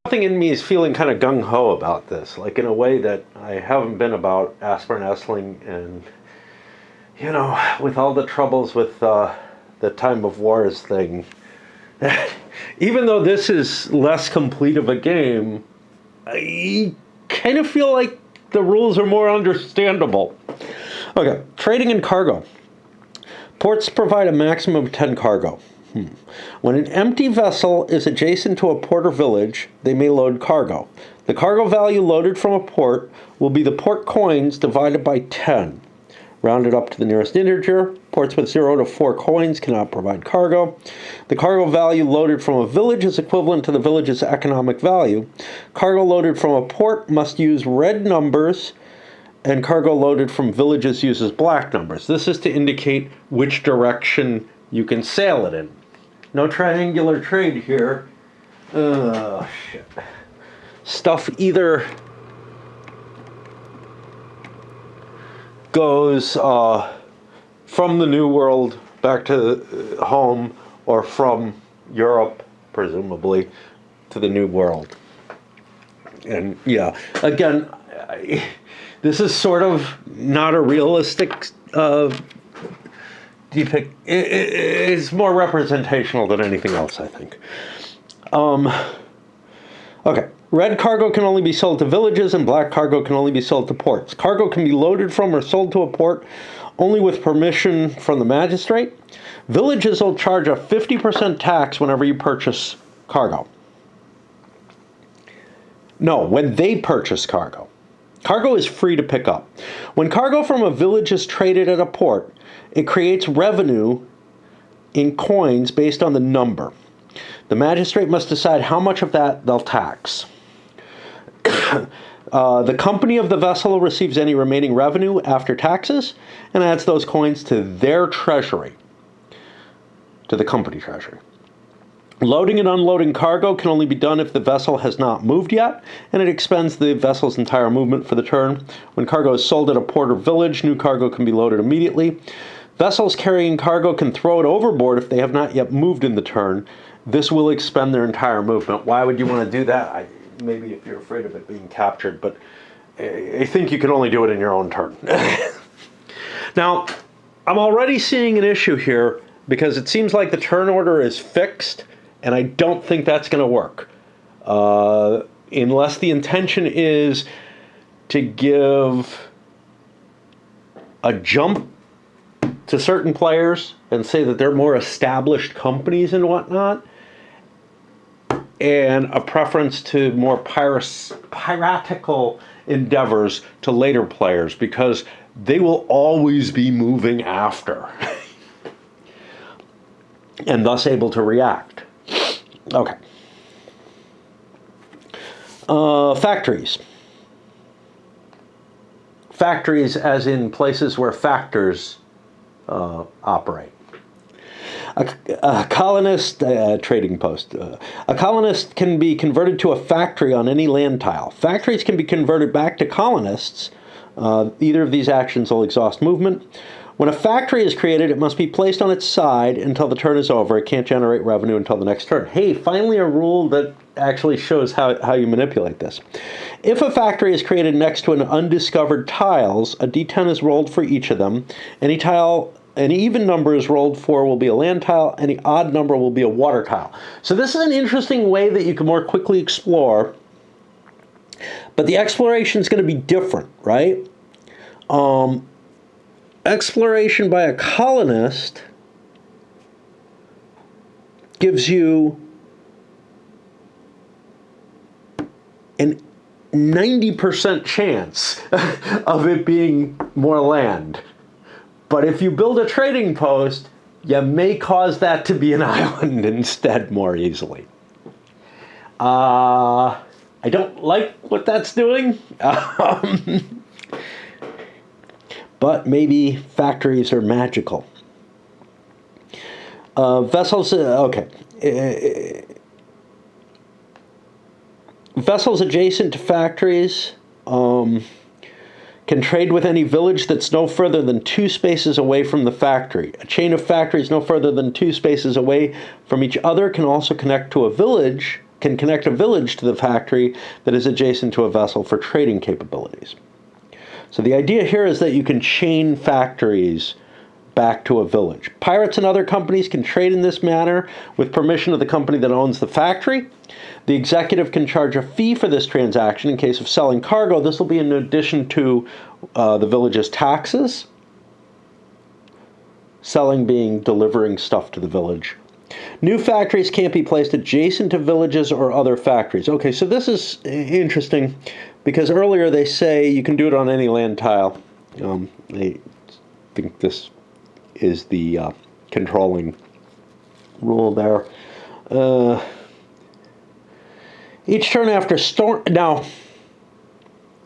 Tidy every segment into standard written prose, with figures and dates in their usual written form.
Something in me is feeling kind of gung-ho about this, like in a way that I haven't been about aspirin Essling, and with all the troubles with the time of wars thing. Even though this is less complete of a game, I kind of feel like the rules are more understandable. Okay, trading and cargo. Ports provide a maximum of 10 cargo. When an empty vessel is adjacent to a port or village, they may load cargo. The cargo value loaded from a port will be the port coins divided by 10. Rounded up to the nearest integer, ports with 0 to 4 coins cannot provide cargo. The cargo value loaded from a village is equivalent to the village's economic value. Cargo loaded from a port must use red numbers, and cargo loaded from villages uses black numbers. This is to indicate which direction you can sail it in. No triangular trade here. Shit. Stuff either goes from the New World back to home, or from Europe, presumably, to the New World. And yeah, again, this is sort of not a realistic depict. It's more representational than anything else, I think. Okay. Red cargo can only be sold to villages, and black cargo can only be sold to ports. Cargo can be loaded from or sold to a port only with permission from the magistrate. Villages will charge a 50% tax whenever you purchase cargo. No, when they purchase cargo. Cargo is free to pick up. When cargo from a village is traded at a port, it creates revenue in coins based on the number. The magistrate must decide how much of that they'll tax. The company of the vessel receives any remaining revenue after taxes and adds those coins to their treasury, to the company treasury. Loading and unloading cargo can only be done if the vessel has not moved yet, and it expends the vessel's entire movement for the turn. When cargo is sold at a port or village, new cargo can be loaded immediately. Vessels carrying cargo can throw it overboard if they have not yet moved in the turn. This will expend their entire movement. Why would you want to do that? Maybe if you're afraid of it being captured, but I think you can only do it in your own turn. Now, I'm already seeing an issue here because it seems like the turn order is fixed, and I don't think that's going to work. Unless the intention is to give a jump to certain players and say that they're more established companies and whatnot, and a preference to more piratical endeavors to later players, because they will always be moving after and thus able to react. Okay. Factories. Factories as in places where factors operate. A colonist, trading post. A colonist can be converted to a factory on any land tile. Factories can be converted back to colonists. Either of these actions will exhaust movement. When a factory is created, it must be placed on its side until the turn is over. It can't generate revenue until the next turn. Hey, finally a rule that actually shows how you manipulate this. If a factory is created next to an undiscovered tiles, a d10 is rolled for each of them. Any even number is rolled for will be a land tile. Any odd number will be a water tile. So this is an interesting way that you can more quickly explore. But the exploration is going to be different, right? Exploration by a colonist gives you an 90% chance of it being more land. But if you build a trading post, you may cause that to be an island instead more easily. I don't like what that's doing. But maybe factories are magical. Vessels, okay. Vessels adjacent to factories can trade with any village that's no further than 2 spaces away from the factory. A chain of factories no further than 2 spaces away from each other can also connect to a village can connect a village to the factory that is adjacent to a vessel for trading capabilities. So the idea here is that you can chain factories back to a village. Pirates and other companies can trade in this manner with permission of the company that owns the factory. The executive can charge a fee for this transaction in case of selling cargo. This will be in addition to the village's taxes. Selling being delivering stuff to the village. New factories can't be placed adjacent to villages or other factories. Okay, so this is interesting because earlier they say you can do it on any land tile. They think this is the controlling rule there. Each turn after storm. Now,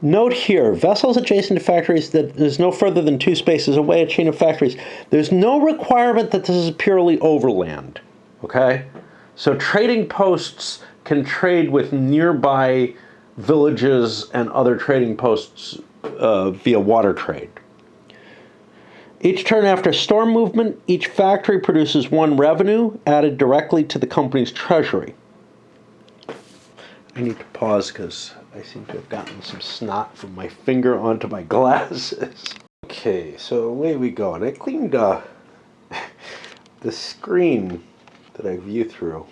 note here, vessels adjacent to factories that is no further than 2 spaces away, a chain of factories. There's no requirement that this is purely overland. Okay? So trading posts can trade with nearby villages and other trading posts via water trade. Each turn after storm movement, each factory produces 1 revenue added directly to the company's treasury. I need to pause because I seem to have gotten some snot from my finger onto my glasses. Okay, so away we go. And I cleaned the screen that I view through.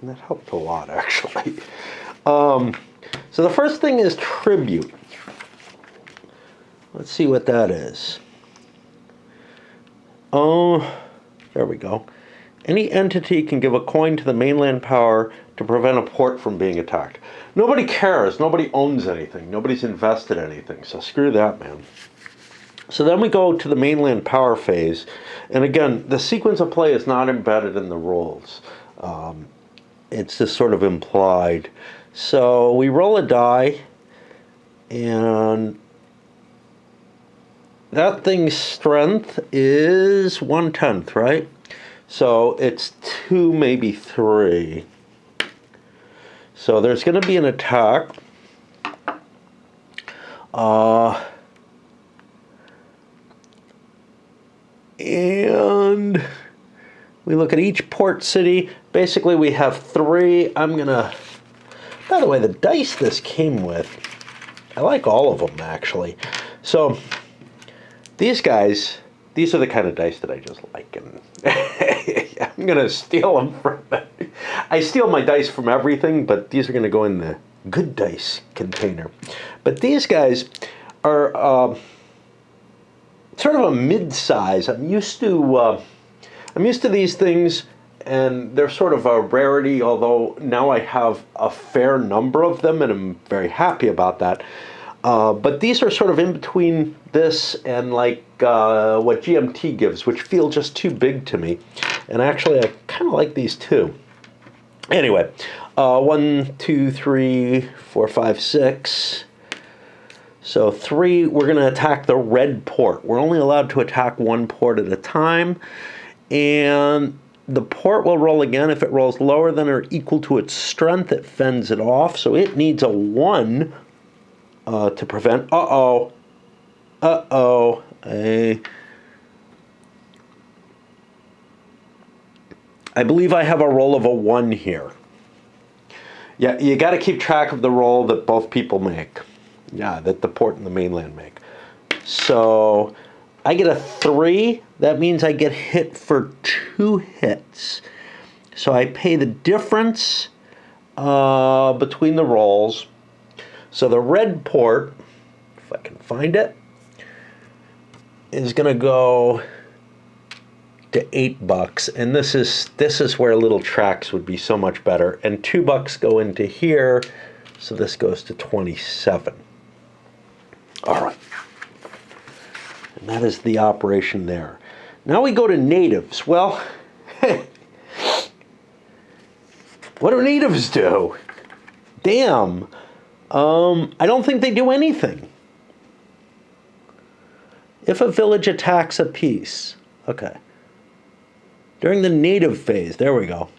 And that helped a lot, actually. So the first thing is tribute. Let's see what that is. Oh, there we go. Any entity can give a coin to the mainland power to prevent a port from being attacked. Nobody cares. Nobody owns anything. Nobody's invested anything. So screw that, man. So then we go to the mainland power phase. And again, the sequence of play is not embedded in the rules. It's just sort of implied. So we roll a die, and that thing's strength is 1/10, right? So it's 2, maybe 3. So there's going to be an attack. And we look at each port city. Basically, we have 3. I'm going to... By the way, the dice this came with, I like all of them, actually. So these guys, these are the kind of dice that I just like. And I'm going to steal them from... I steal my dice from everything, but these are going to go in the good dice container. But these guys are sort of a mid-size. I'm used to these things, and they're sort of a rarity, although now I have a fair number of them, and I'm very happy about that. But these are sort of in between this and like what GMT gives, which feel just too big to me. And actually, I kind of like these too. Anyway, 1, 2, 3, 4, 5, 6. So 3, we're going to attack the red port. We're only allowed to attack 1 port at a time. And the port will roll again. If it rolls lower than or equal to its strength, it fends it off. So it needs a 1 to prevent. Uh-oh. Uh-oh. I believe I have a roll of a 1 here. Yeah, you got to keep track of the roll that both people make. Yeah, that the port and the mainland make. So I get a 3. That means I get hit for 2 hits. So I pay the difference between the rolls. So the red port, if I can find it, is going to go to $8, and this is where little tracks would be so much better. And $2 go into here, so this goes to 27. All right, and that is the operation there. Now we go to natives. Well, what do natives do? Damn, I don't think they do anything. If a village attacks a piece, okay. During the native phase, there we go.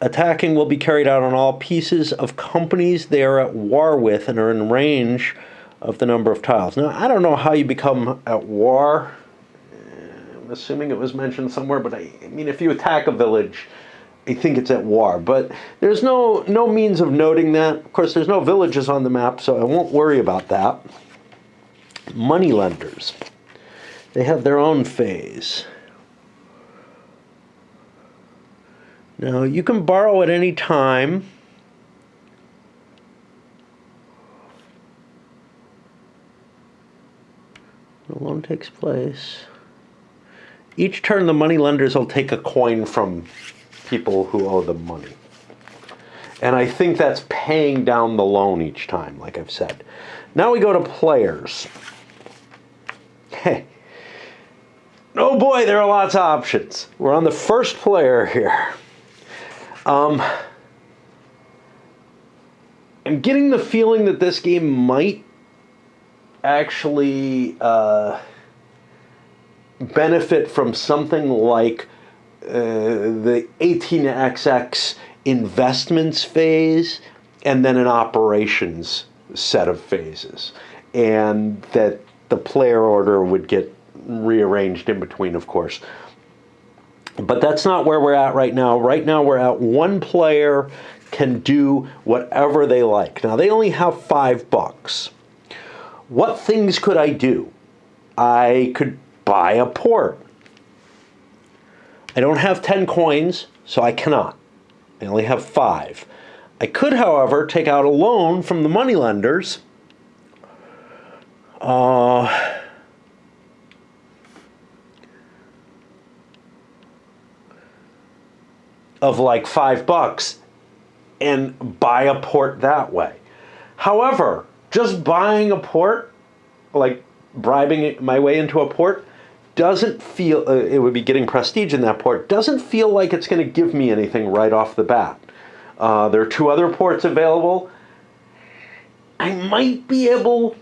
Attacking will be carried out on all pieces of companies they are at war with and are in range of the number of tiles. Now, I don't know how you become at war. I'm assuming it was mentioned somewhere, but I mean, if you attack a village, I think it's at war, but there's no means of noting that. Of course, there's no villages on the map, so I won't worry about that. Money lenders. They have their own phase. Now, you can borrow at any time. The loan takes place. Each turn, the money lenders will take a coin from people who owe them money. And I think that's paying down the loan each time, like I've said. Now we go to players. Hey. Oh boy, there are lots of options. We're on the first player here. I'm getting the feeling that this game might actually benefit from something like the 18XX investments phase and then an operations set of phases, and that the player order would get rearranged in between, of course. But that's not where we're at right now. Right now we're at one player can do whatever they like. Now they only have $5. What things could I do? I could buy a port. I don't have 10 coins, so I cannot. I only have 5. I could, however, take out a loan from the moneylenders. Of like $5 and buy a port that way. However, just buying a port, like bribing my way into a port, doesn't feel, it would be getting prestige in that port, doesn't feel like it's going to give me anything right off the bat. There are 2 other ports available. I might be able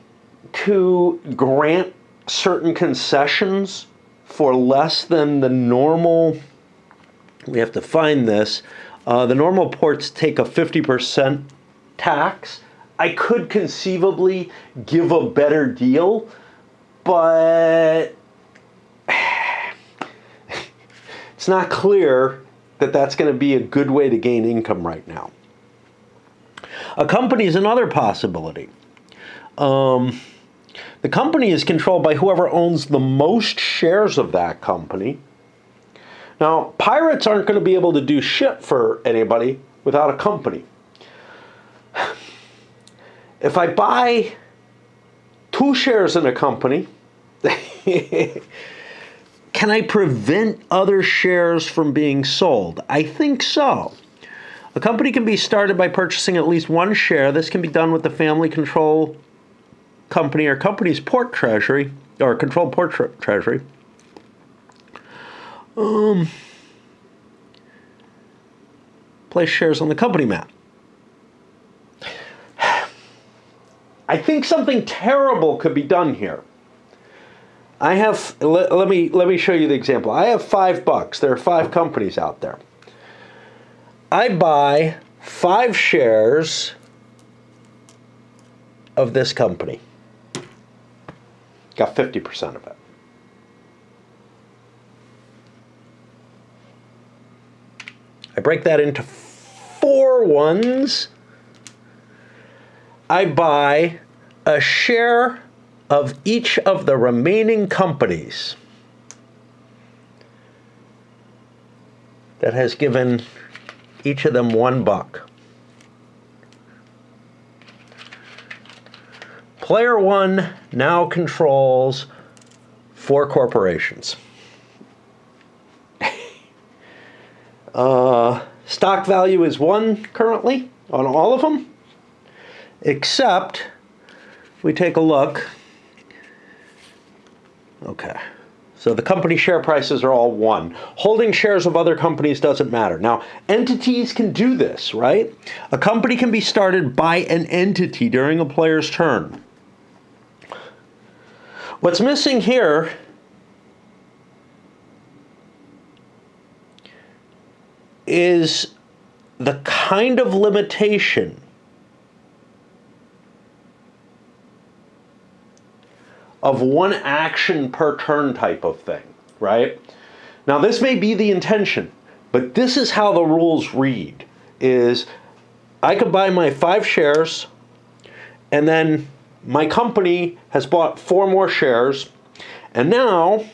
to grant certain concessions for less than the normal. We have to find this. The normal ports take a 50% tax. I could conceivably give a better deal, but it's not clear that that's going to be a good way to gain income right now. A company is another possibility. The company is controlled by whoever owns the most shares of that company. Now, pirates aren't going to be able to do shit for anybody without a company. If I buy 2 shares in a company, can I prevent other shares from being sold? I think so. A company can be started by purchasing at least 1 share. This can be done with the family control company or company's port treasury, or controlled port treasury. Place shares on the company map. I think something terrible could be done here. I have, let me show you the example. I have $5. There are 5 companies out there. I buy 5 shares of this company. Got 50% of it. I break that into 4 ones. I buy a share of each of the remaining companies. That has given each of them $1. Player 1 now controls 4 corporations. Stock value is 1 currently on all of them, except we take a look. Okay, so the company share prices are all 1. Holding shares of other companies doesn't matter. Now, entities can do this, right? A company can be started by an entity during a player's turn. What's missing here is the kind of limitation of 1 action per turn type of thing, right? Now this may be the intention. But this is how the rules read, is I could buy my 5 shares, and then my company has bought 4 more shares, and now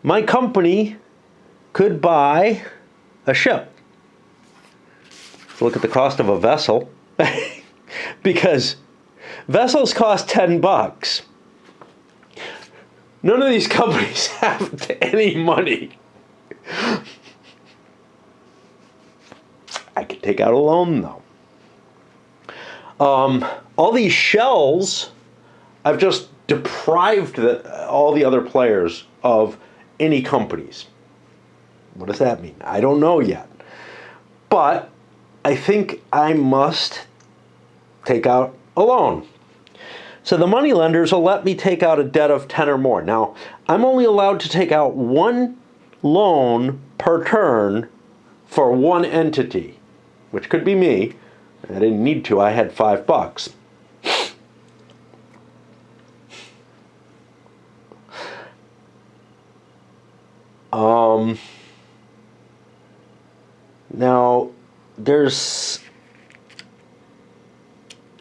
my company could buy a ship. Look at the cost of a vessel, because vessels cost $10. None of these companies have any money. I could take out a loan, though. All these shells, I've just deprived all the other players of any companies. What does that mean? I don't know yet. But I think I must take out a loan. So the money lenders will let me take out a debt of 10 or more. Now, I'm only allowed to take out 1 loan per turn for 1 entity, which could be me. I didn't need to. I had $5. Now, there's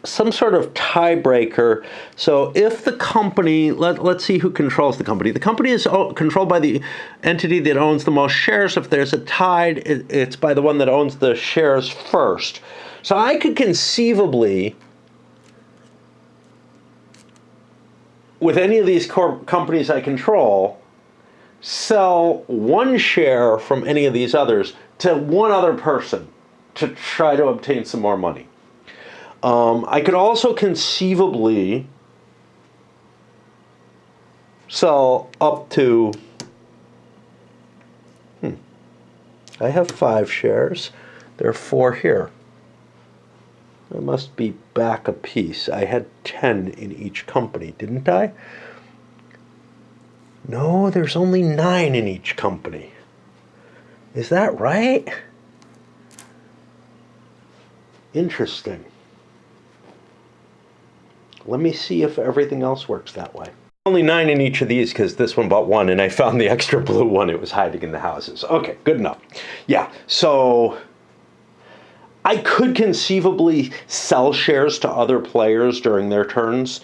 some sort of tiebreaker. So if the company, let's see who controls the company. The company is controlled by the entity that owns the most shares. If there's a tie, it's by the one that owns the shares first. So I could conceivably, with any of these companies I control, sell 1 share from any of these others to one other person to try to obtain some more money. I could also conceivably sell up to, I have 5 shares. There are 4 here. I must be back a piece. I had 10 in each company, didn't I? No, there's only 9 in each company. Is that right? Interesting. Let me see if everything else works that way. Only 9 in each of these because this one bought 1 and I found the extra blue one. It was hiding in the houses. Okay, good enough. Yeah, so I could conceivably sell shares to other players during their turns,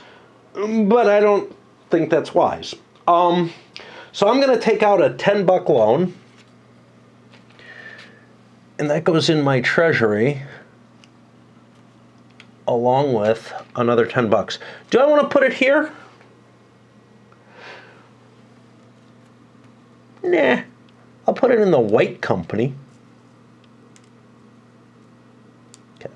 but I don't think that's wise. So I'm going to take out a $10 loan, and that goes in my treasury along with another $10. Do I want to put it here? Nah, I'll put it in the white company. Okay.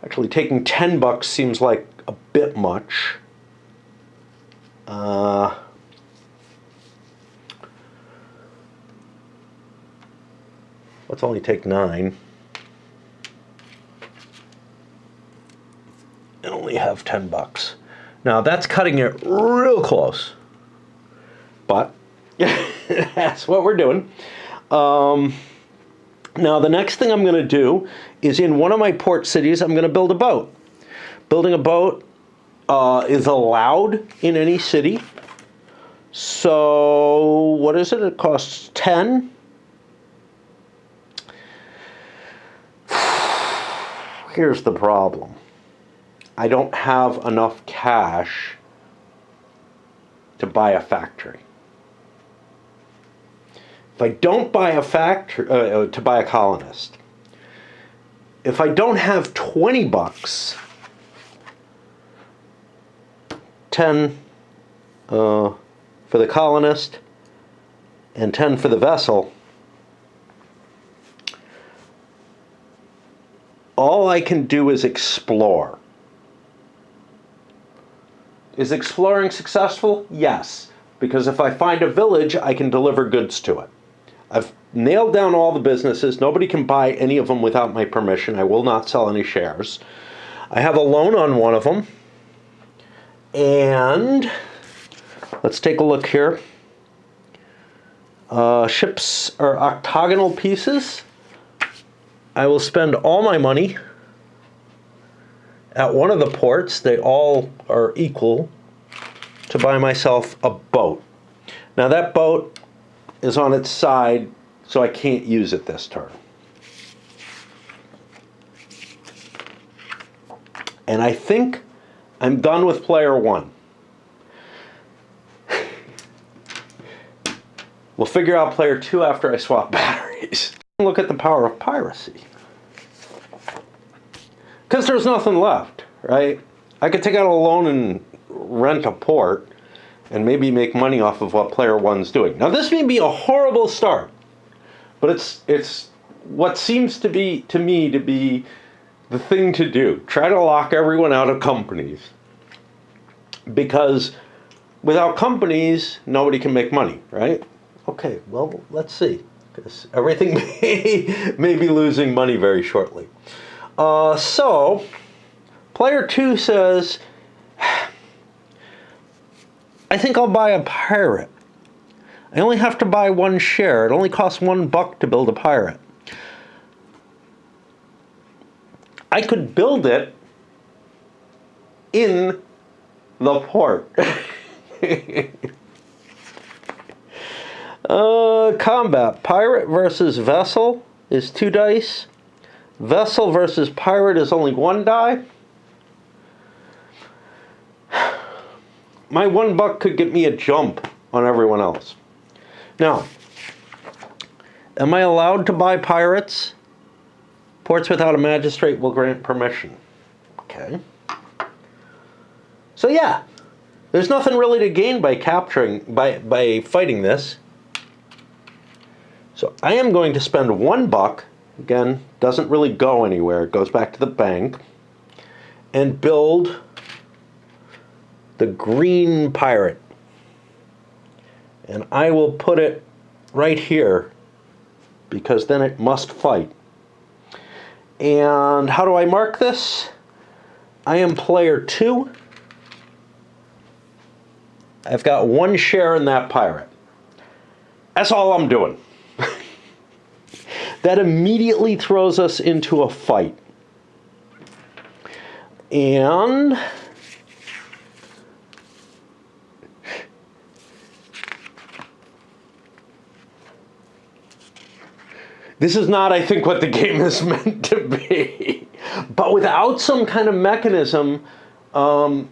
Actually, taking $10 seems like a bit much. Let's only take 9 and only have $10. Now that's cutting it real close, but that's what we're doing. Now the next thing I'm going to do is in one of my port cities, I'm going to build a boat. Building a boat is allowed in any city. So what is it? It costs 10. Here's the problem. I don't have enough cash to buy a factory. If I don't buy a factory, to buy a colonist, if I don't have $20, 10 for the colonist and 10 for the vessel, all I can do is explore. Is exploring successful? Yes, because if I find a village, I can deliver goods to it. I've nailed down all the businesses. Nobody can buy any of them without my permission. I will not sell any shares. I have a loan on one of them. And let's take a look here. Ships are octagonal pieces. I will spend all my money at one of the ports. They all are equal to buy myself a boat. Now that boat is on its side, so I can't use it this turn. And I think I'm done with player 1. We'll figure out player 2 after I swap batteries. Look at the power of piracy. Because there's nothing left, right? I could take out a loan and rent a port and maybe make money off of what player 1's doing. Now this may be a horrible start, but it's what seems to me to be the thing to do. Try to lock everyone out of companies. Because without companies, nobody can make money, right? Okay, well, let's see. Because everything may be losing money very shortly. So, player 2 says, I think I'll buy a pirate. I only have to buy 1 share. It only costs $1 to build a pirate. I could build it in the port. Combat. Pirate versus vessel is 2 dice. Vessel versus pirate is only 1 die. My $1 could get me a jump on everyone else. Now, am I allowed to buy pirates? Ports without a magistrate will grant permission. Okay. So yeah, there's nothing really to gain by by fighting this. So I am going to spend $1. Again, doesn't really go anywhere. It goes back to the bank. And build the green pirate. And I will put it right here because then it must fight. And how do I mark this? I am player 2. I've got 1 share in that pirate. That's all I'm doing. That immediately throws us into a fight. And this is not, I think, what the game is meant to be. But without some kind of mechanism to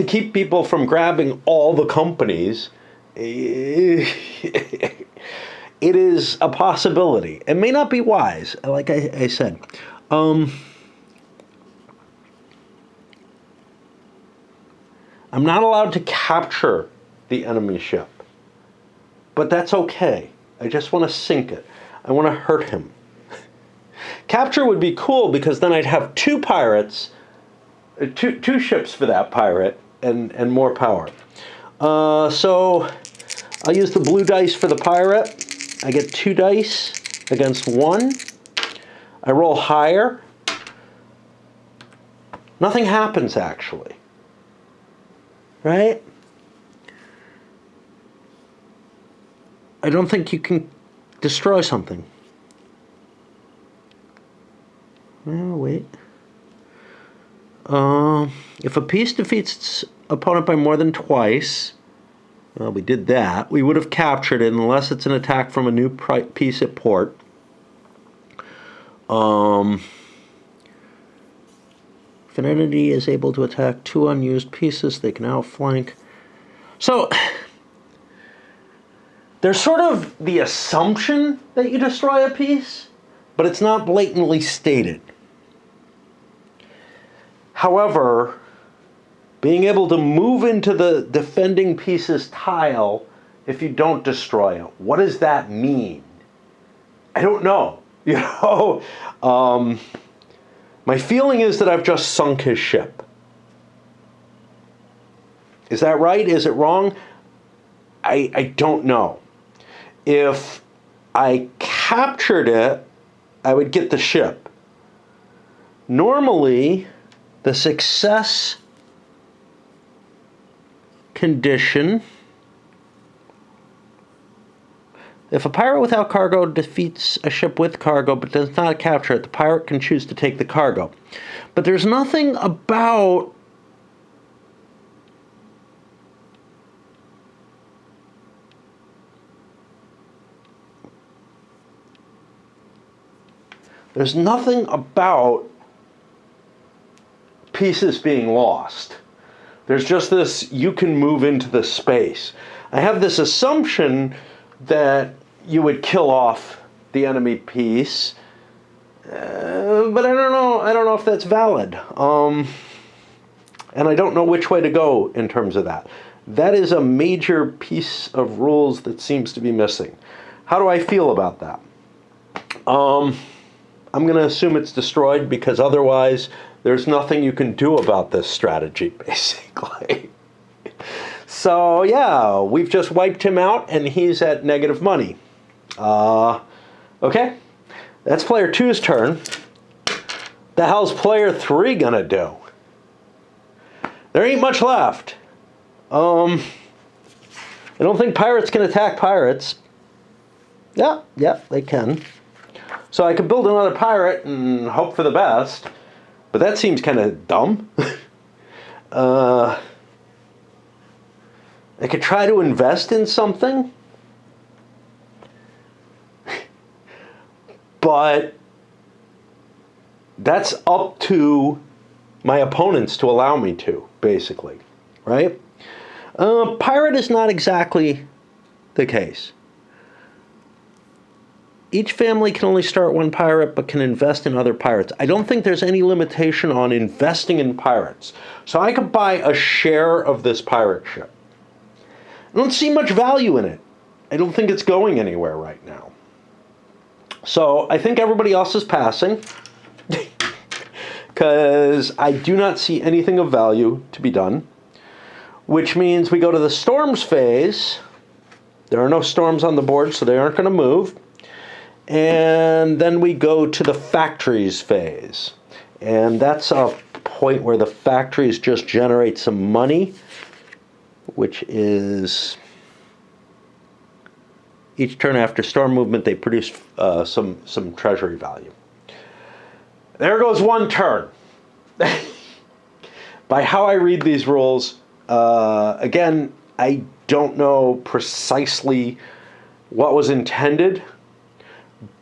keep people from grabbing all the companies, it is a possibility. It may not be wise, like I said. I'm not allowed to capture the enemy ship. But that's okay. I just want to sink it. I want to hurt him. Capture would be cool because then I'd have 2 pirates, two ships for that pirate, and more power. So I'll use the blue dice for the pirate. I get 2 dice against 1. I roll higher. Nothing happens, actually. Right? I don't think you can destroy something. Oh, wait. If a piece defeats its opponent by more than twice, well, we did that. We would have captured it unless it's an attack from a new piece at port. If an entity is able to attack 2 unused pieces, they can outflank. So, there's sort of the assumption that you destroy a piece, but it's not blatantly stated. However, being able to move into the defending piece's tile if you don't destroy it, what does that mean? I don't know. You know, my feeling is that I've just sunk his ship. Is that right? Is it wrong? I don't know. If I captured it, I would get the ship. Normally, the success condition, if a pirate without cargo defeats a ship with cargo but does not capture it, the pirate can choose to take the cargo. But there's nothing about There's nothing about pieces being lost. There's just this, you can move into the space. I have this assumption that you would kill off the enemy piece, but I don't know. I don't know if that's valid. And I don't know which way to go in terms of that. That is a major piece of rules that seems to be missing. How do I feel about that? I'm going to assume it's destroyed because otherwise there's nothing you can do about this strategy, basically. So yeah, we've just wiped him out and he's at negative money. Okay, that's player 2's turn. The hell's player 3 gonna do? There ain't much left. I don't think pirates can attack pirates. Yeah, they can. So I could build another pirate and hope for the best, but that seems kind of dumb. I could try to invest in something, but that's up to my opponents to allow me to, basically, right? Pirate is not exactly the case. Each family can only start one pirate, but can invest in other pirates. I don't think there's any limitation on investing in pirates. So I could buy a share of this pirate ship. I don't see much value in it. I don't think it's going anywhere right now. So I think everybody else is passing, because I do not see anything of value to be done, which means we go to the storms phase. There are no storms on the board, so they aren't going to move. And then we go to the factories phase. And that's a point where the factories just generate some money, which is each turn after storm movement, they produce some treasury value. There goes one turn. By how I read these rules, again, I don't know precisely what was intended,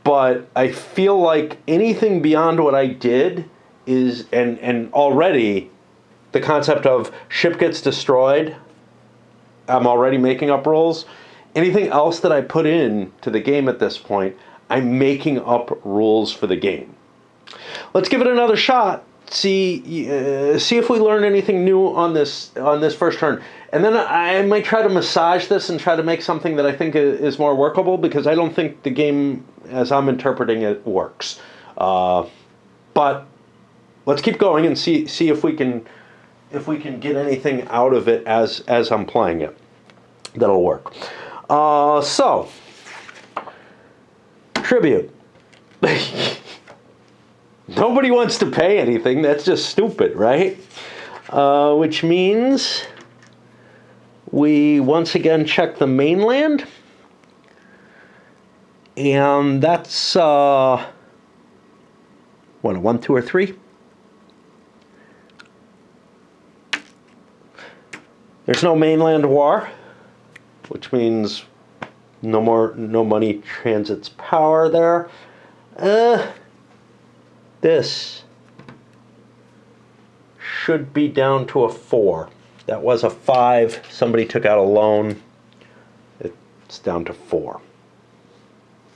but I feel like anything beyond what I did is, and already the concept of ship gets destroyed, I'm already making up rules. Anything else that I put in to the game at this point, I'm making up rules for the game. Let's give it another shot. See if we learn anything new on this first turn. And then I might try to massage this and try to make something that I think is more workable, because I don't think the game, as I'm interpreting it, works. But let's keep going and see if we can get anything out of it as I'm playing it that'll work. So tribute. Nobody wants to pay anything. That's just stupid, right? Which means we once again check the mainland. And that's, what, a 1, 2, or 3? There's no mainland war, which means no money transits power there. This should be down to a 4. That was a 5. Somebody took out a loan. It's down to 4.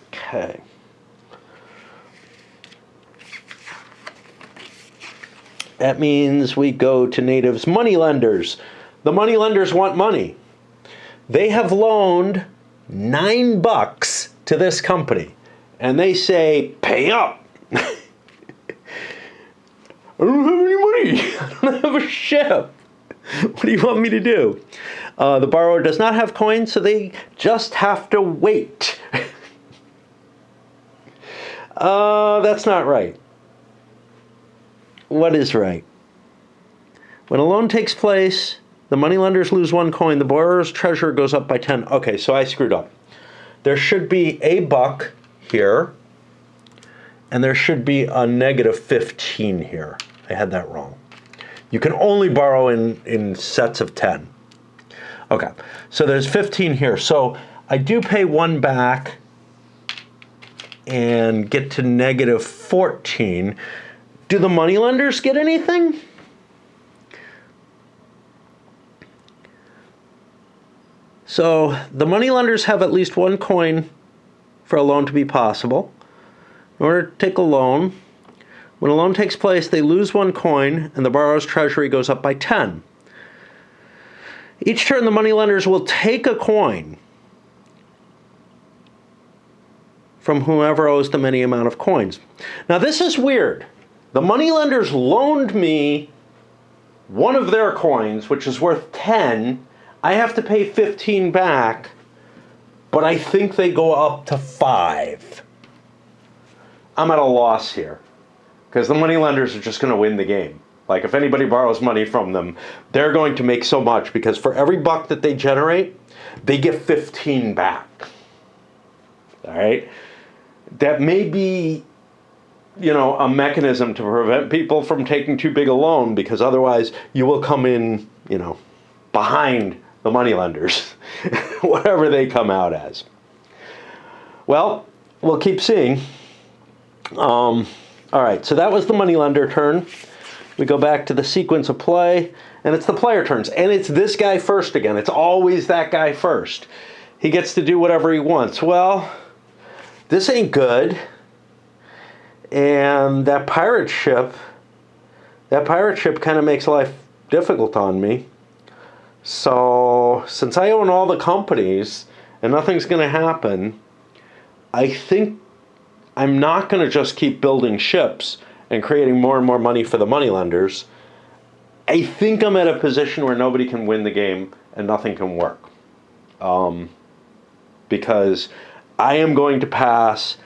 Okay. That means we go to natives' moneylenders. The moneylenders want money. They have loaned $9 to this company, and they say, pay up. I don't have any money. I don't have a ship. What do you want me to do? The borrower does not have coins, so they just have to wait. That's not right. What is right? When a loan takes place, the moneylenders lose 1 coin. The borrower's treasure goes up by 10. Okay, so I screwed up. There should be a buck here, and there should be a negative 15 here. I had that wrong. You can only borrow in sets of 10. Okay, so there's 15 here. So I do pay 1 back and get to negative 14. Do the moneylenders get anything? So the moneylenders have at least one coin for a loan to be possible. In order to take a loan, when a loan takes place, they lose one coin and the borrower's treasury goes up by 10. Each turn, the moneylenders will take a coin from whoever owes them any amount of coins. Now this is weird. The moneylenders loaned me one of their coins, which is worth 10. I have to pay 15 back, but I think they go up to 5. I'm at a loss here, because the moneylenders are just going to win the game. Like, if anybody borrows money from them, they're going to make so much, because for every buck that they generate, they get 15 back. All right? That may be, you know, a mechanism to prevent people from taking too big a loan, because otherwise you will come in, you know, behind the moneylenders, whatever they come out as. Well, we'll keep seeing. All right, so that was the moneylender turn. We go back to the sequence of play, and it's the player turns. And it's this guy first again. It's always that guy first. He gets to do whatever he wants. Well, this ain't good. And that pirate ship kind of makes life difficult on me. So, since I own all the companies and nothing's going to happen, I think I'm not going to just keep building ships and creating more and more money for the moneylenders. I think I'm at a position where nobody can win the game and nothing can work. Because I am going to pass.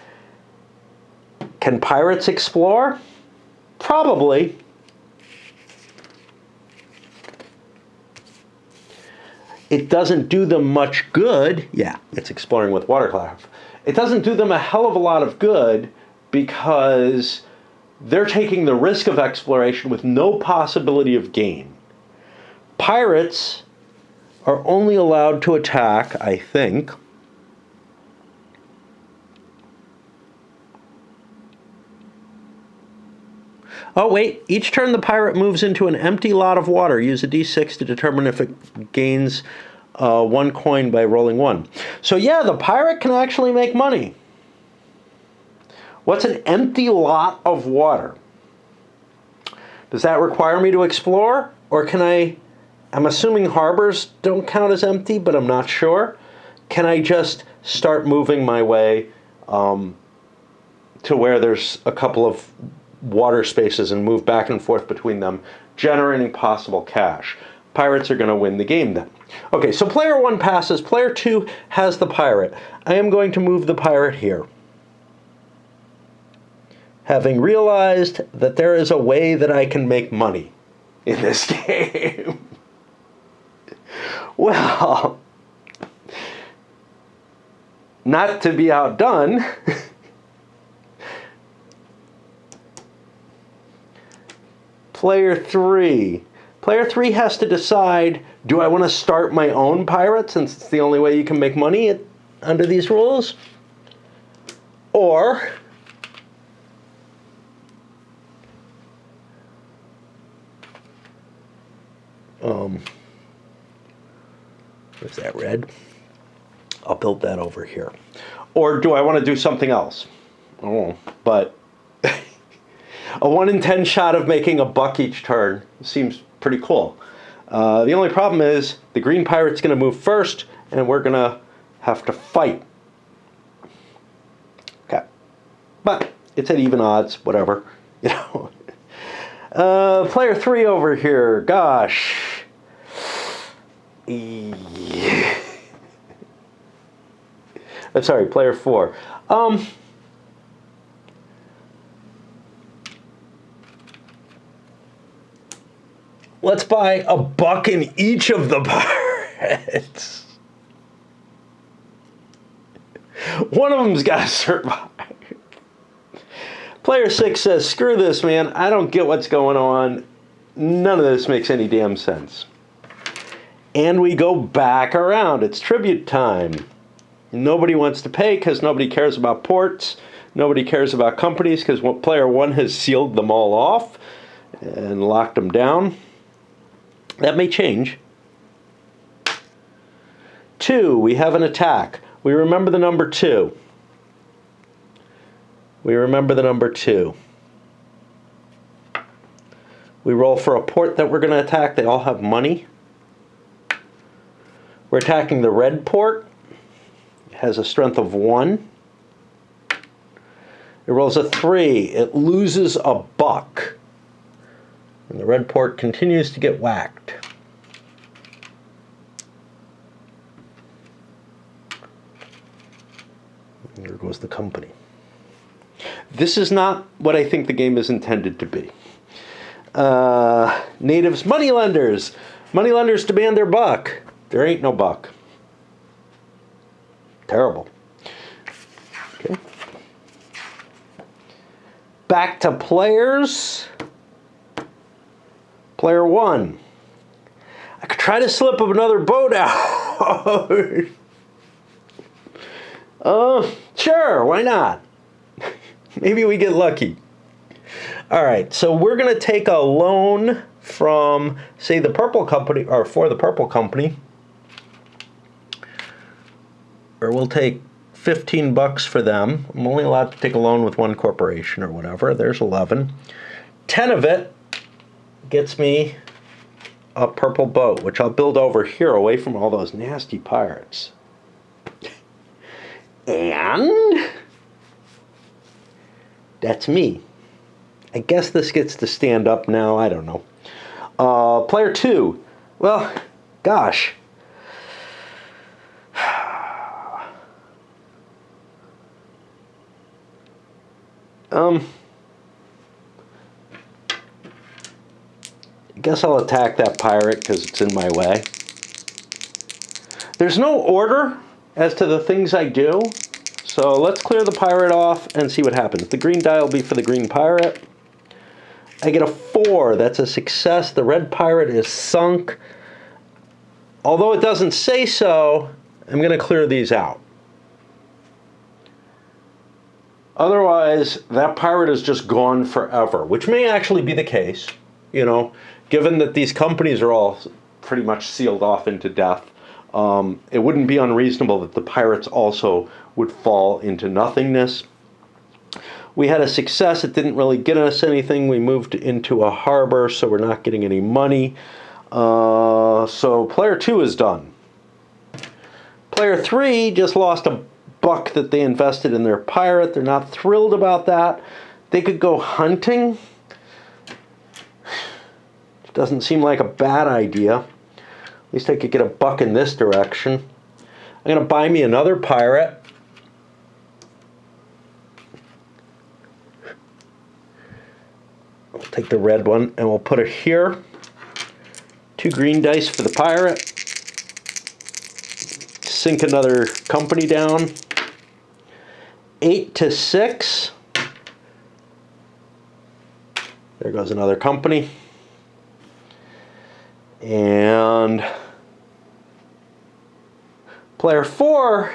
Can pirates explore? Probably. It doesn't do them much good. Yeah, it's exploring with watercraft. It doesn't do them a hell of a lot of good because they're taking the risk of exploration with no possibility of gain. Pirates are only allowed to attack, I think, oh, wait. Each turn the pirate moves into an empty lot of water. Use a d6 to determine if it gains 1 coin by rolling 1. So yeah, the pirate can actually make money. What's an empty lot of water? Does that require me to explore? Or can I'm assuming harbors don't count as empty, but I'm not sure. Can I just start moving my way to where there's a couple of water spaces and move back and forth between them, generating possible cash? Pirates are going to win the game then. Okay, so player 1 passes. Player 2 has the pirate. I am going to move the pirate here, having realized that there is a way that I can make money in this game. Well, not to be outdone, Player 3. Player 3 has to decide, do I want to start my own pirate since it's the only way you can make money under these rules? Or where's that red? I'll build that over here. Or do I want to do something else? Oh, but a 1 in 10 shot of making a buck each turn seems pretty cool. The only problem is the green pirate's going to move first, and we're going to have to fight. Okay, but it's at even odds, whatever, you know. Player 3 over here. Gosh. I'm sorry, player 4. Let's buy a buck in each of the pirates. One of them's got to survive. Player 6 says, screw this, man. I don't get what's going on. None of this makes any damn sense. And we go back around. It's tribute time. Nobody wants to pay because nobody cares about ports. Nobody cares about companies because player 1 has sealed them all off and locked them down. That may change. 2, we have an attack. We remember the number 2. We remember the number 2. We roll for a port that we're going to attack. They all have money. We're attacking the red port. It has a strength of 1. It rolls a 3. It loses a buck. And the red port continues to get whacked. And there goes the company. This is not what I think the game is intended to be. Natives, moneylenders. Moneylenders demand their buck. There ain't no buck. Terrible. Okay. Back to players. Player 1. I could try to slip of another boat out. Sure, why not? Maybe we get lucky. All right, so we're going to take a loan from, say, the purple company, or for the purple company. Or we'll take 15 bucks for them. I'm only allowed to take a loan with one corporation or whatever. There's 11. 10 of it gets me a purple boat, which I'll build over here away from all those nasty pirates. And that's me. I guess this gets to stand up now. I don't know. Player 2. Well, gosh. I guess I'll attack that pirate because it's in my way. There's no order as to the things I do, so let's clear the pirate off and see what happens. The green die will be for the green pirate. I get a 4. That's a success. The red pirate is sunk. Although it doesn't say so, I'm going to clear these out. Otherwise, that pirate is just gone forever, which may actually be the case, you know, given that these companies are all pretty much sealed off into death. It wouldn't be unreasonable that the pirates also would fall into nothingness. We had a success. It didn't really get us anything. We moved into a harbor, so we're not getting any money. So player 2 is done. Player 3 just lost a buck that they invested in their pirate. They're not thrilled about that. They could go hunting. Doesn't seem like a bad idea. At least I could get a buck in this direction. I'm going to buy me another pirate. We'll take the red one and we'll put it here. 2 green dice for the pirate. Sink another company down. 8 to 6. There goes another company. And player 4,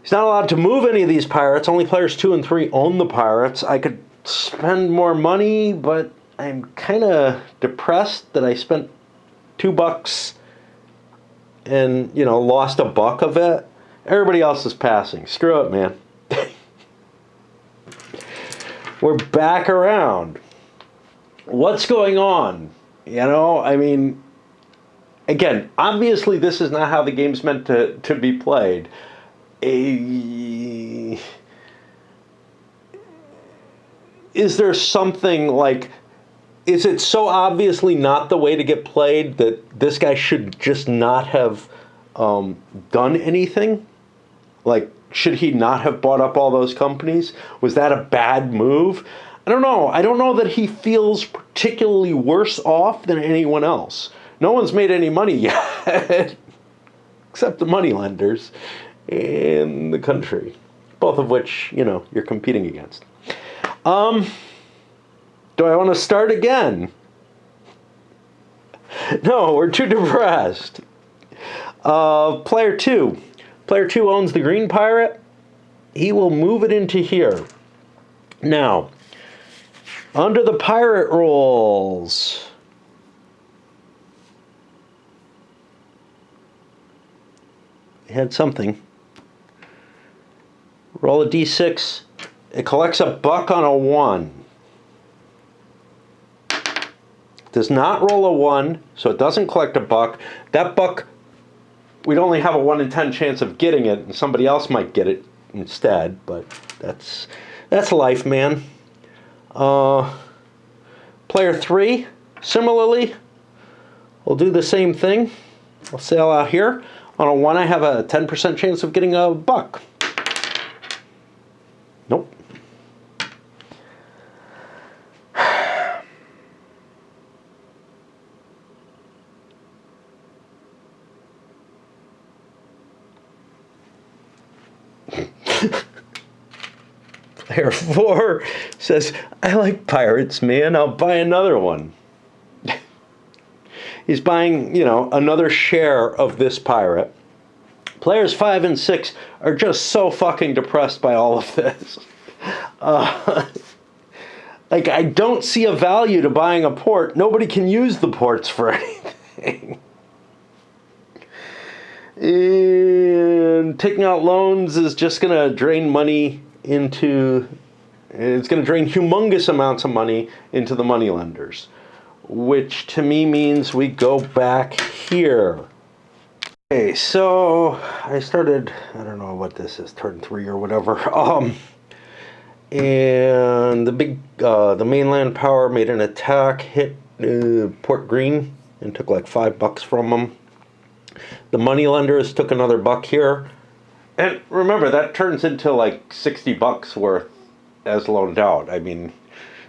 he's not allowed to move any of these pirates. Only players 2 and 3 own the pirates. I could spend more money, but I'm kind of depressed that I spent $2 and, you know, lost a buck of it. Everybody else is passing. Screw it, man. We're back around. What's going on? You know, I mean, again, obviously this is not how the game's meant to be played. Is there something like, is it so obviously not the way to get played that this guy should just not have done anything? Like, should he not have bought up all those companies? Was that a bad move? I don't know. I don't know that he feels particularly worse off than anyone else. No one's made any money yet, except the moneylenders in the country, both of which, you know, you're competing against. Do I want to start again? No, we're too depressed. Player 2. Player 2 owns the green pirate. he will move it into here. Now, under the pirate rules, it had something. Roll a d6. It collects a buck on a 1. Does not roll a 1, so it doesn't collect a buck. That buck, we'd only have a 1 in 10 chance of getting it, and somebody else might get it instead, but that's life, man. Player 3, similarly, we'll do the same thing. I'll sail out here. On a 1, I have a 10% chance of getting a buck. Nope. Player 4 says, I like pirates, man. I'll buy another one. He's buying, another share of this pirate. Players 5 and 6 are just so fucking depressed by all of this. Like, I don't see a value to buying a port. Nobody can use the ports for anything. And taking out loans is just going to drain money into... It's going to drain humongous amounts of money into the moneylenders. Which to me means we go back here. Okay, so I started, I don't know what this is, turn 3 or whatever. And the mainland power made an attack, hit Port Green, and took like $5 from them. The moneylenders took another buck here. And remember, that turns into like $60 worth as loaned out. I mean,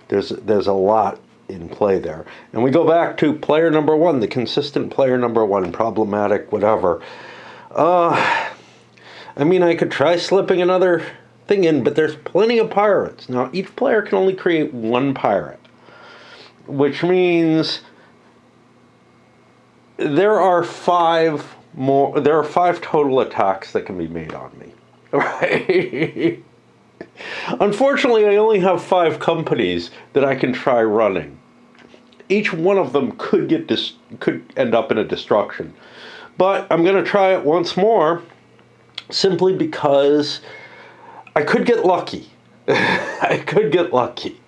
there's a lot in play there. And we go back to player number 1, the consistent player number 1, problematic, whatever. I mean, I could try slipping another thing in, but there's plenty of pirates. Now, each player can only create 1 pirate, which means there are 5 total attacks that can be made on me. Right? Unfortunately, I only have 5 companies that I can try running. Each one of them could end up in a destruction. But I'm going to try it once more, simply because I could get lucky. I could get lucky.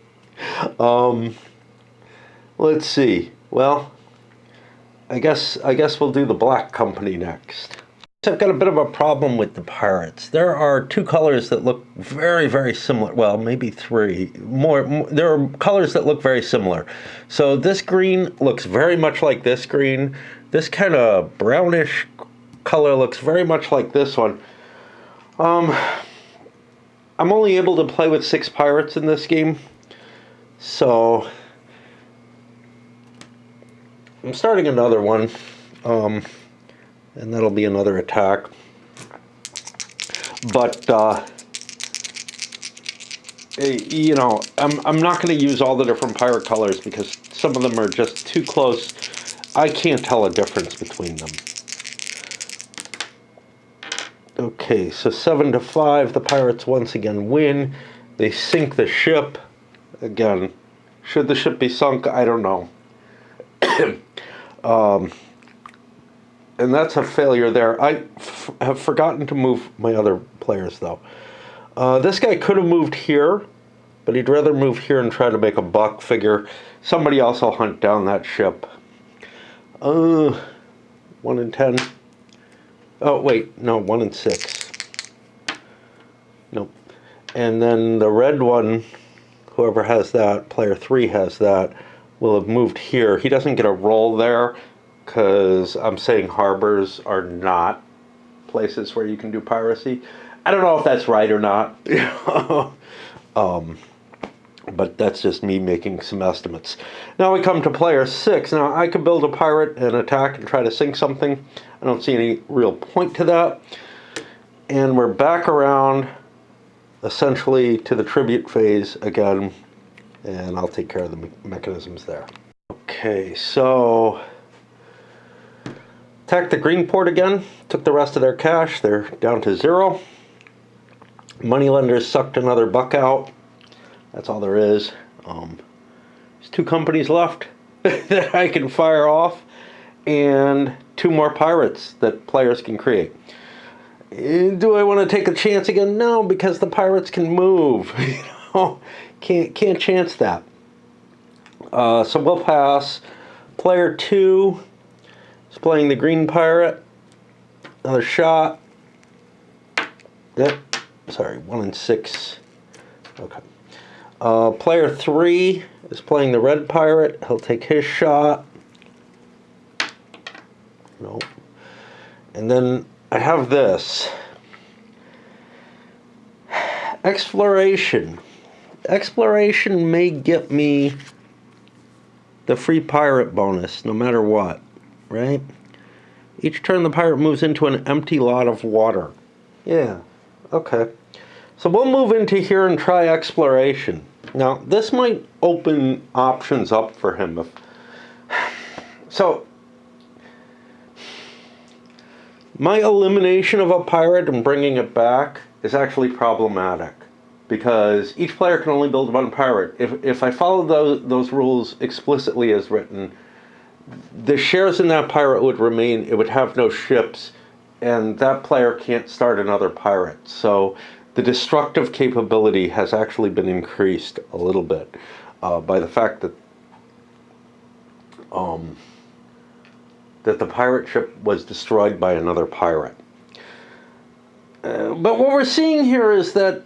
Let's see. Well, I guess we'll do the black company next. I've got a bit of a problem with the pirates. There are 2 colors that look very, very similar. Well, maybe 3 more. There are colors that look very similar. So this green looks very much like this green. This kind of brownish color looks very much like this one. I'm only able to play with 6 pirates in this game, so I'm starting another one. And that'll be another attack. But, I'm not going to use all the different pirate colors because some of them are just too close. I can't tell a difference between them. Okay, so 7-5, the pirates once again win. They sink the ship. Again, should the ship be sunk? I don't know. And that's a failure there. I have forgotten to move my other players, though. This guy could have moved here, but he'd rather move here and try to make a buck. Figure somebody else will hunt down that ship. 1 in 10. Oh, wait, no, 1 in 6. Nope. And then the red one, whoever has that, player 3 has that, will have moved here. He doesn't get a roll there, because I'm saying harbors are not places where you can do piracy. I don't know if that's right or not. But that's just me making some estimates. Now we come to player 6. Now I could build a pirate and attack and try to sink something. I don't see any real point to that. And we're back around essentially to the tribute phase again. And I'll take care of the mechanisms there. Okay, so attacked the green port again, took the rest of their cash, they're down to 0. Moneylenders sucked another buck out. That's all there is. There's 2 companies left that I can fire off, and 2 more pirates that players can create. Do I want to take a chance again? No, because the pirates can move. Can't chance that. So we'll pass. Player 2 is playing the green pirate. Another shot. Yep. Sorry, 1 and 6. Okay. Player 3 is playing the red pirate. He'll take his shot. Nope. And then I have this. Exploration. Exploration may get me the free pirate bonus, no matter what, right? Each turn the pirate moves into an empty lot of water. Yeah, okay. So we'll move into here and try exploration. Now, this might open options up for him. So, my elimination of a pirate and bringing it back is actually problematic, because each player can only build 1 pirate. If I follow those rules explicitly as written, the shares in that pirate would remain, it would have no ships, and that player can't start another pirate. So the destructive capability has actually been increased a little bit by the fact that that the pirate ship was destroyed by another pirate. But what we're seeing here is that,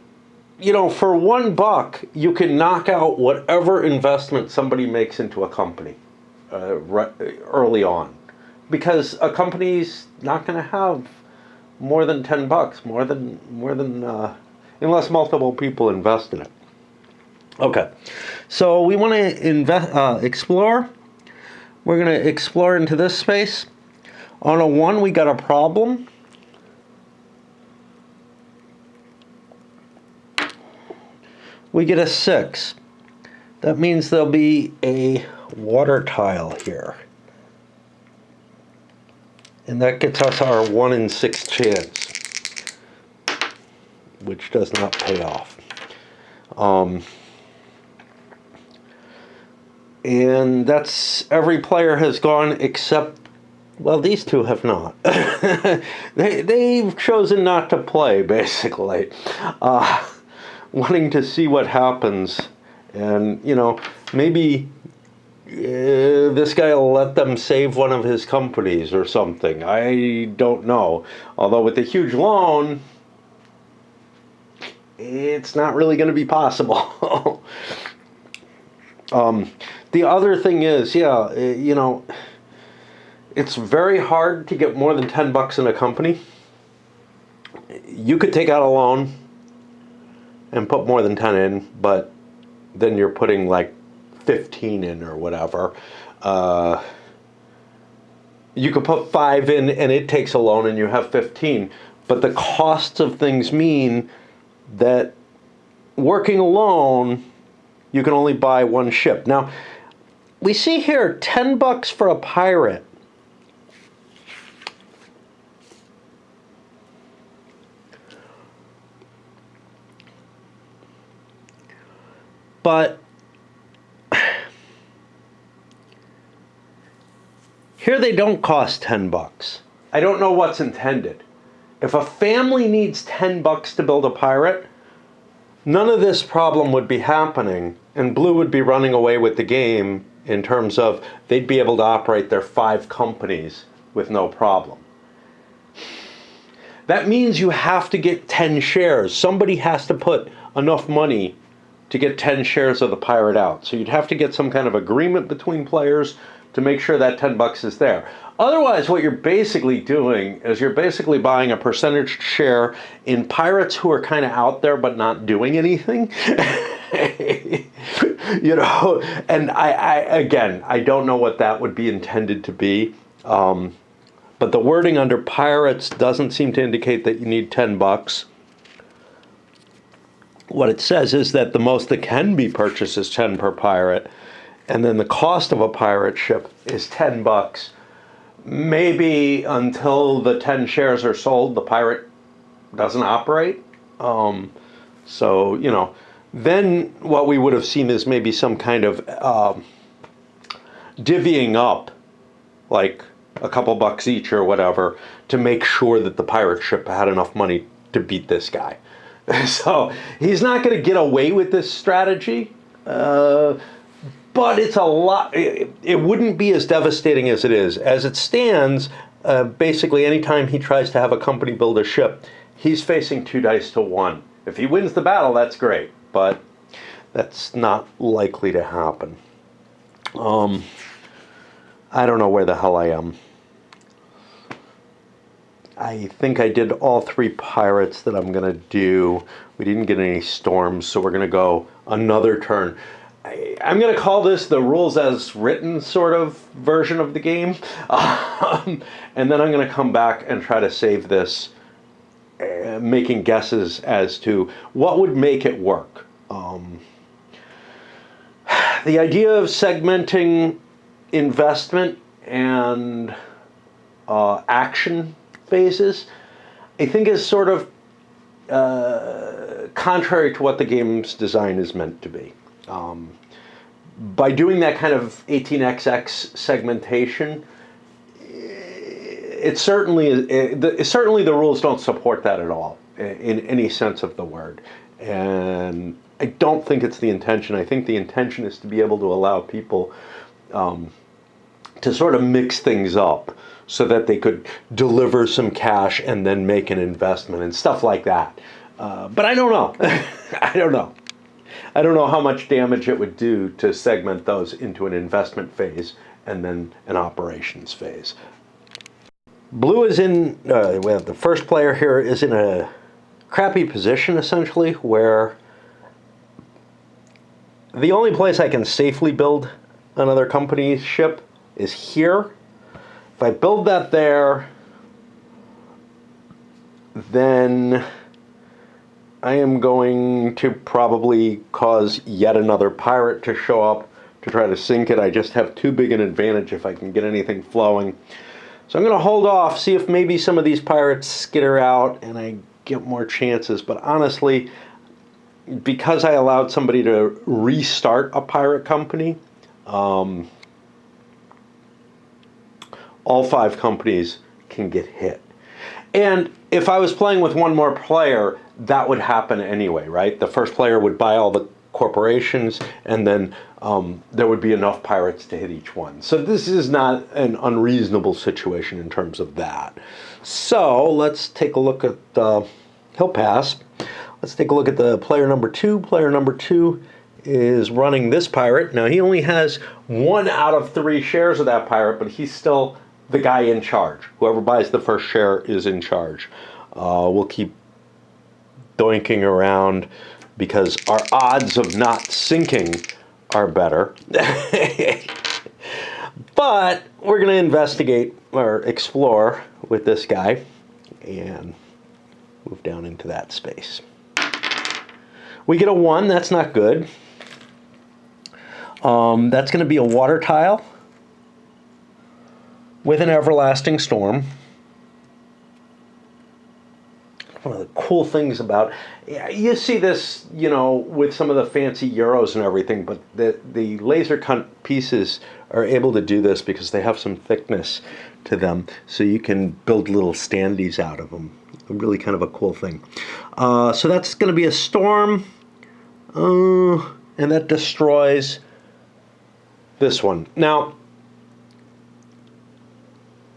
you know, for $1, you can knock out whatever investment somebody makes into a company early on, because a company's not going to have more than $10, more than unless multiple people invest in it. Okay, so we want to explore. We're going to explore into this space. On a 1, we got a problem. We get a 6. That means there'll be a water tile here. And that gets us our 1 in 6 chance, which does not pay off. And that's, every player has gone except, well, these 2 have not. They've chosen not to play, basically. Wanting to see what happens. And, you know, maybe this guy will let them save one of his companies or something. I don't know. Although with a huge loan, it's not really going to be possible. The other thing is, yeah, you know, it's very hard to get more than $10 in a company. You could take out a loan and put more than 10 in, but then you're putting like 15 in or whatever. You could put 5 in and it takes a loan and you have 15. But the costs of things mean that working alone, you can only buy 1 ship. Now, we see here $10 for a pirate. But here they don't cost $10. I don't know what's intended. If a family needs $10 to build a pirate, none of this problem would be happening, and Blue would be running away with the game in terms of they'd be able to operate their 5 companies with no problem. That means you have to get 10 shares. Somebody has to put enough money to get 10 shares of the pirate out. So you'd have to get some kind of agreement between players to make sure that $10 is there. Otherwise, what you're basically doing is you're basically buying a percentage share in pirates who are kind of out there but not doing anything. You know, and I don't know what that would be intended to be. But the wording under pirates doesn't seem to indicate that you need $10. What it says is that the most that can be purchased is 10 per pirate, and then the cost of a pirate ship is $10. Maybe until the 10 shares are sold, the pirate doesn't operate. So, you know, then what we would have seen is maybe some kind of divvying up, like a couple bucks each or whatever, to make sure that the pirate ship had enough money to beat this guy. So he's not going to get away with this strategy, but it's a lot. It wouldn't be as devastating as it is. As it stands, basically anytime he tries to have a company build a ship, he's facing 2 dice to 1. If he wins the battle, that's great, but that's not likely to happen. I don't know where the hell I am. I think I did all 3 pirates that I'm going to do. We didn't get any storms, so we're going to go another turn. I'm going to call this the rules as written sort of version of the game. And then I'm going to come back and try to save this, making guesses as to what would make it work. The idea of segmenting investment and action phases, I think, is sort of contrary to what the game's design is meant to be. By doing that kind of 18xx segmentation, certainly the rules don't support that at all in any sense of the word. And I don't think it's the intention. I think the intention is to be able to allow people to sort of mix things up so that they could deliver some cash and then make an investment and stuff like that. But I don't know. I don't know. I don't know how much damage it would do to segment those into an investment phase and then an operations phase. Blue is in, well, the first player here is in a crappy position, essentially, where the only place I can safely build another company's ship is here. If I build that there, then I am going to probably cause yet another pirate to show up to try to sink it. I just have too big an advantage if I can get anything flowing. So I'm going to hold off, see if maybe some of these pirates skitter out and I get more chances. But honestly, because I allowed somebody to restart a pirate company, all 5 companies can get hit. And if I was playing with one more player, that would happen anyway, right? The first player would buy all the corporations, and then there would be enough pirates to hit each one. So this is not an unreasonable situation in terms of that. So let's take a look at he'll pass. Let's take a look at the player number 2. Player number 2 is running this pirate. Now he only has 1 out of 3 shares of that pirate, but he's still the guy in charge. Whoever buys the first share is in charge. We'll keep doinking around because our odds of not sinking are better. But we're going to investigate or explore with this guy and move down into that space. We get a 1. That's not good. That's going to be a water tile with an everlasting storm. One of the cool things about, you see this, you know, with some of the fancy Euros and everything, but the laser cut pieces are able to do this because they have some thickness to them, so you can build little standees out of them. Really kind of a cool thing. So that's going to be a storm, and that destroys this one. Now,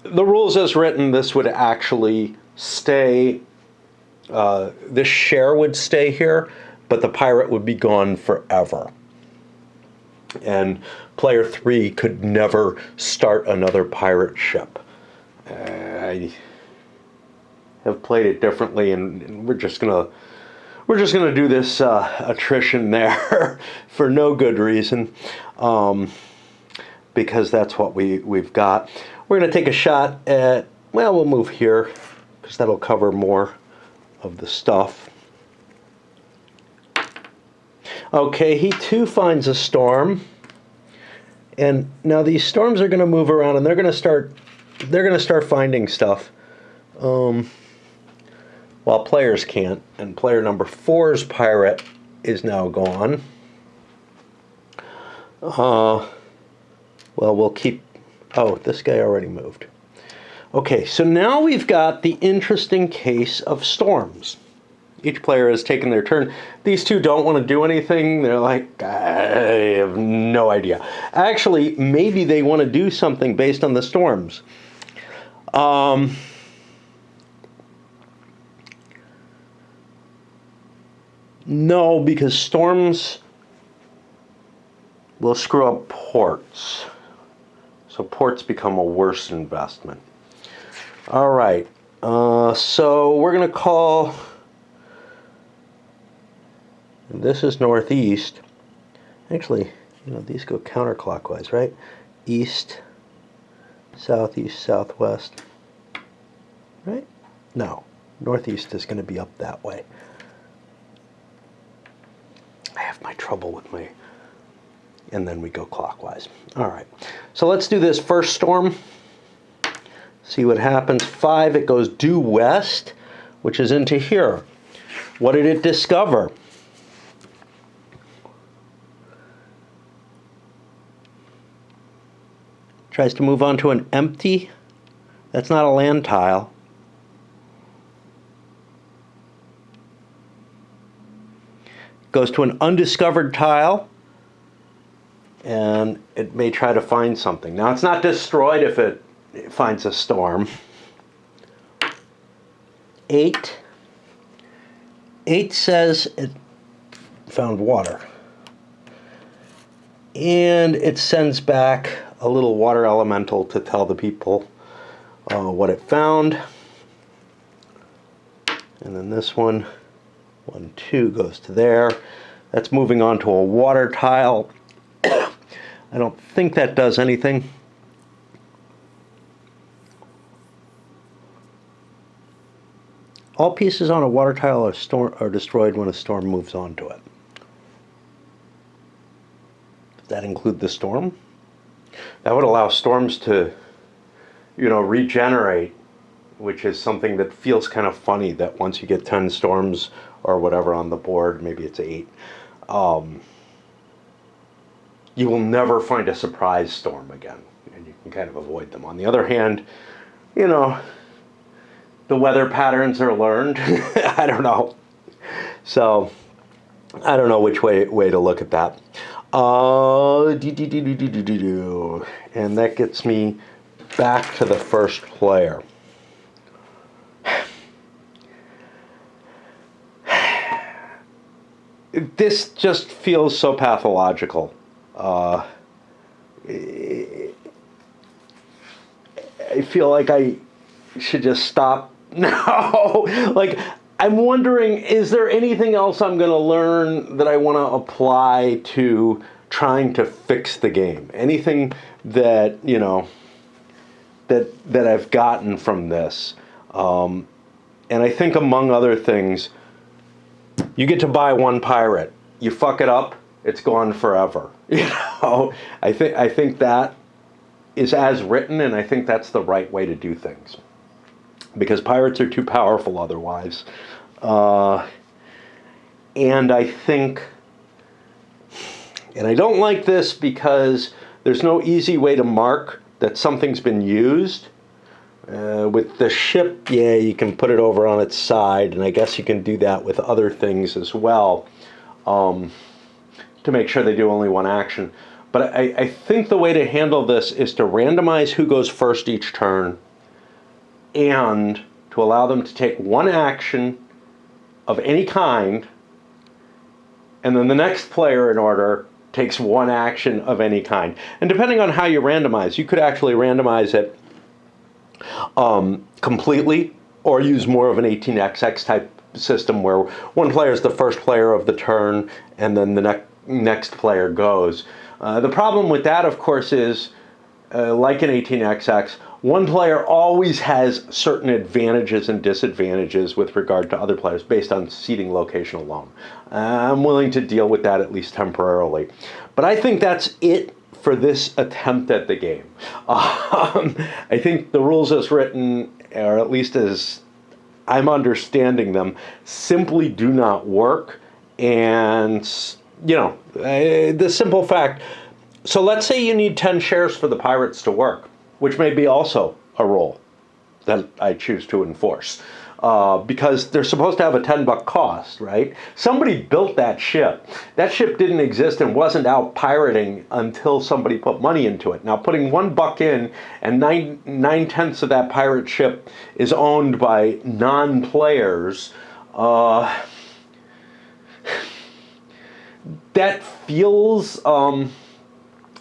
the rules as written, this would actually stay, this share would stay here, but the pirate would be gone forever. And player 3 could never start another pirate ship. I have played it differently, and we're just gonna do this attrition there for no good reason, because that's what we've got. We're going to take a shot at, well, we'll move here because that'll cover more of the stuff. Okay, he too finds a storm. And now these storms are going to move around and they're going to start finding stuff. while players can't. And player number 4's pirate is now gone. Well, we'll keep... Oh, this guy already moved. Okay, so now we've got the interesting case of storms. Each player has taken their turn. These two don't want to do anything. They're like, I have no idea. Actually, maybe they want to do something based on the storms. No, because storms will screw up ports. So ports become a worse investment. All right, so we're going to call, this is northeast. Actually, you know, these go counterclockwise, right? East, southeast, southwest, right? No, northeast is going to be up that way. I have my trouble with my, and then we go clockwise. All right, so let's do this first storm. See what happens. 5, it goes due west, which is into here. What did it discover? Tries to move on to an empty. That's not a land tile. Goes to an undiscovered tile, and it may try to find something. Now, it's not destroyed if it finds a storm. 8. 8 says it found water. And it sends back a little water elemental to tell the people what it found. And then this one, 1, 2 goes to there. That's moving on to a water tile. I don't think that does anything. All pieces on a water tile are destroyed when a storm moves onto it. Does that include the storm? That would allow storms to, you know, regenerate, which is something that feels kind of funny, that once you get 10 storms or whatever on the board, maybe it's 8, you will never find a surprise storm again, and you can kind of avoid them. On the other hand, you know, the weather patterns are learned. I don't know. So, I don't know which way to look at that. And that gets me back to the first player. This just feels so pathological. I feel like I should just stop now. Like, I'm wondering, is there anything else I'm going to learn that I want to apply to trying to fix the game? Anything that, you know, that I've gotten from this? And I think, among other things, you get to buy one pirate. You fuck it up, it's gone forever. You know, I think that is as written, and I think that's the right way to do things, because pirates are too powerful otherwise. And I think, and I don't like this because there's no easy way to mark that something's been used. With the ship, yeah, you can put it over on its side, and I guess you can do that with other things as well, to make sure they do only one action. But I think the way to handle this is to randomize who goes first each turn, and to allow them to take one action of any kind, and then the next player in order takes one action of any kind. And depending on how you randomize, you could actually randomize it completely, or use more of an 18xx type system where one player is the first player of the turn, and then the next player goes. The problem with that, of course, is like an 18xx, one player always has certain advantages and disadvantages with regard to other players based on seating location alone. I'm willing to deal with that, at least temporarily. But I think that's it for this attempt at the game. I think the rules as written, or at least as I'm understanding them, simply do not work. And, the simple fact, so let's say you need 10 shares for the pirates to work, which may be also a rule that I choose to enforce. Because they're supposed to have a $10 cost, right? Somebody built that ship. That ship didn't exist and wasn't out pirating until somebody put money into it. Now, putting $1 in and nine-tenths of that pirate ship is owned by non-players, that feels,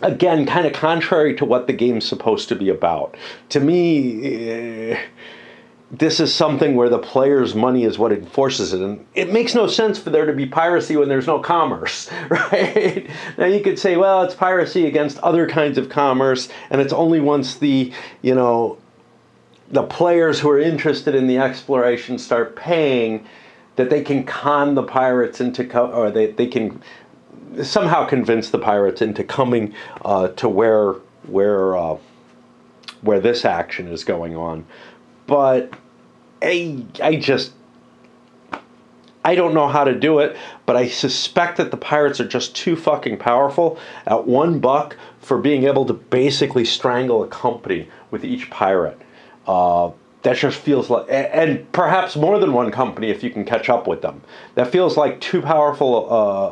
again, kind of contrary to what the game's supposed to be about. To me, this is something where the player's money is what enforces it. And it makes no sense for there to be piracy when there's no commerce, right? Now you could say, well, it's piracy against other kinds of commerce, and it's only once the players who are interested in the exploration start paying that they can con the pirates into, or they can somehow convince the pirates into coming to where this action is going on. But I don't know how to do it, but I suspect that the pirates are just too fucking powerful at $1 for being able to basically strangle a company with each pirate. That just feels like, and perhaps more than one company if you can catch up with them. That feels like too powerful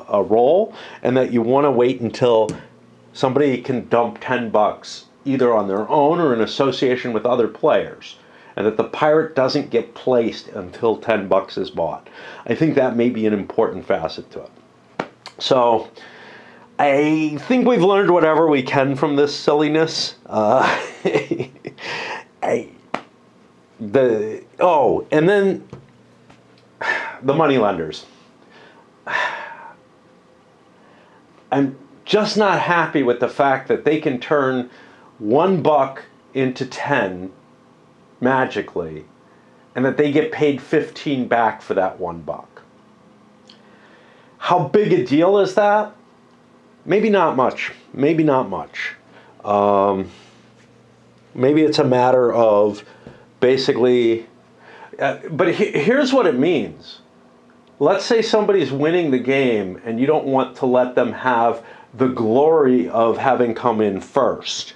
a role, and that you want to wait until somebody can dump $10 either on their own or in association with other players, and that the pirate doesn't get placed until $10 is bought. I think that may be an important facet to it. So I think we've learned whatever we can from this silliness. And then the moneylenders. I'm just not happy with the fact that they can turn $1 into 10 magically, and that they get paid 15 back for that $1. How big a deal is that? Maybe not much. Maybe not much. Maybe it's a matter of basically, but here's what it means. Let's say somebody's winning the game and you don't want to let them have the glory of having come in first.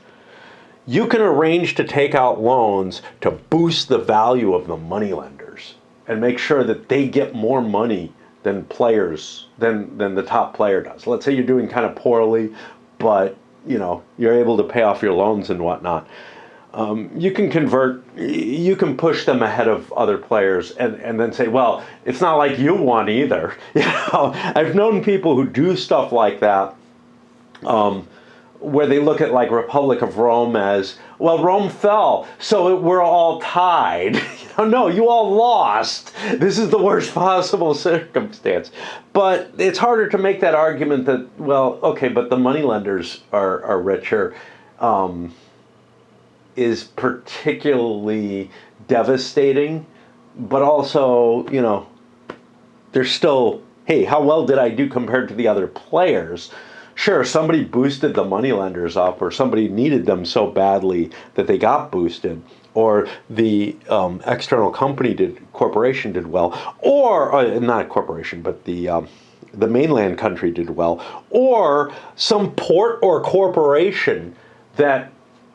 You can arrange to take out loans to boost the value of the moneylenders and make sure that they get more money than players, than the top player does. Let's say you're doing kind of poorly, but you're able to pay off your loans and whatnot. You can push them ahead of other players and then say, well, it's not like you won either. I've known people who do stuff like that, where they look at like Republic of Rome as, well, Rome fell, so we're all tied. No, you all lost. This is the worst possible circumstance. But it's harder to make that argument that, well, okay, but the moneylenders are richer. Is particularly devastating, but also, there's still, hey, how well did I do compared to the other players? Sure, somebody boosted the moneylenders up, or somebody needed them so badly that they got boosted, or the external corporation did well, or not a corporation, but the mainland country did well, or some port or corporation that,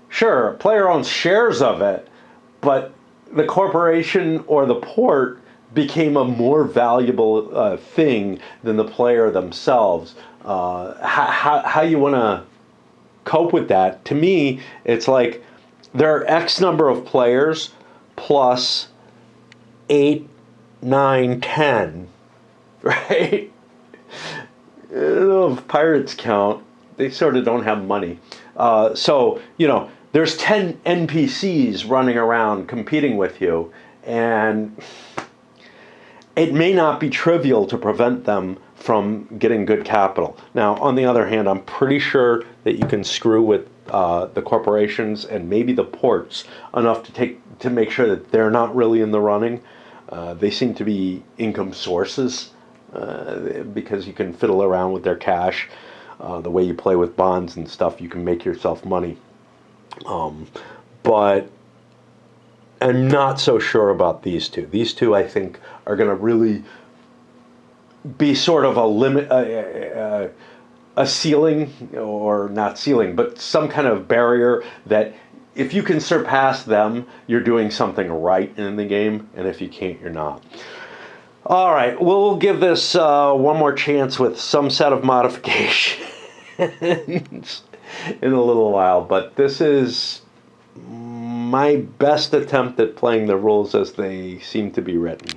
sure, a player owns shares of it, but the corporation or the port became a more valuable thing than the player themselves. How you want to cope with that? To me, it's like there are X number of players plus 8, 9, 10, right? I don't know if pirates count. They sort of don't have money. So, there's 10 NPCs running around competing with you, and it may not be trivial to prevent them from getting good capital. Now, on the other hand, I'm pretty sure that you can screw with the corporations and maybe the ports enough to make sure that they're not really in the running. They seem to be income sources because you can fiddle around with their cash. The way you play with bonds and stuff, you can make yourself money. But I'm not so sure about these two. These two, I think, are going to really be sort of a limit, a ceiling, or not ceiling, but some kind of barrier that if you can surpass them, you're doing something right in the game, and if you can't, you're not. All right, we'll give this one more chance with some set of modifications in a little while, but this is my best attempt at playing the rules as they seem to be written.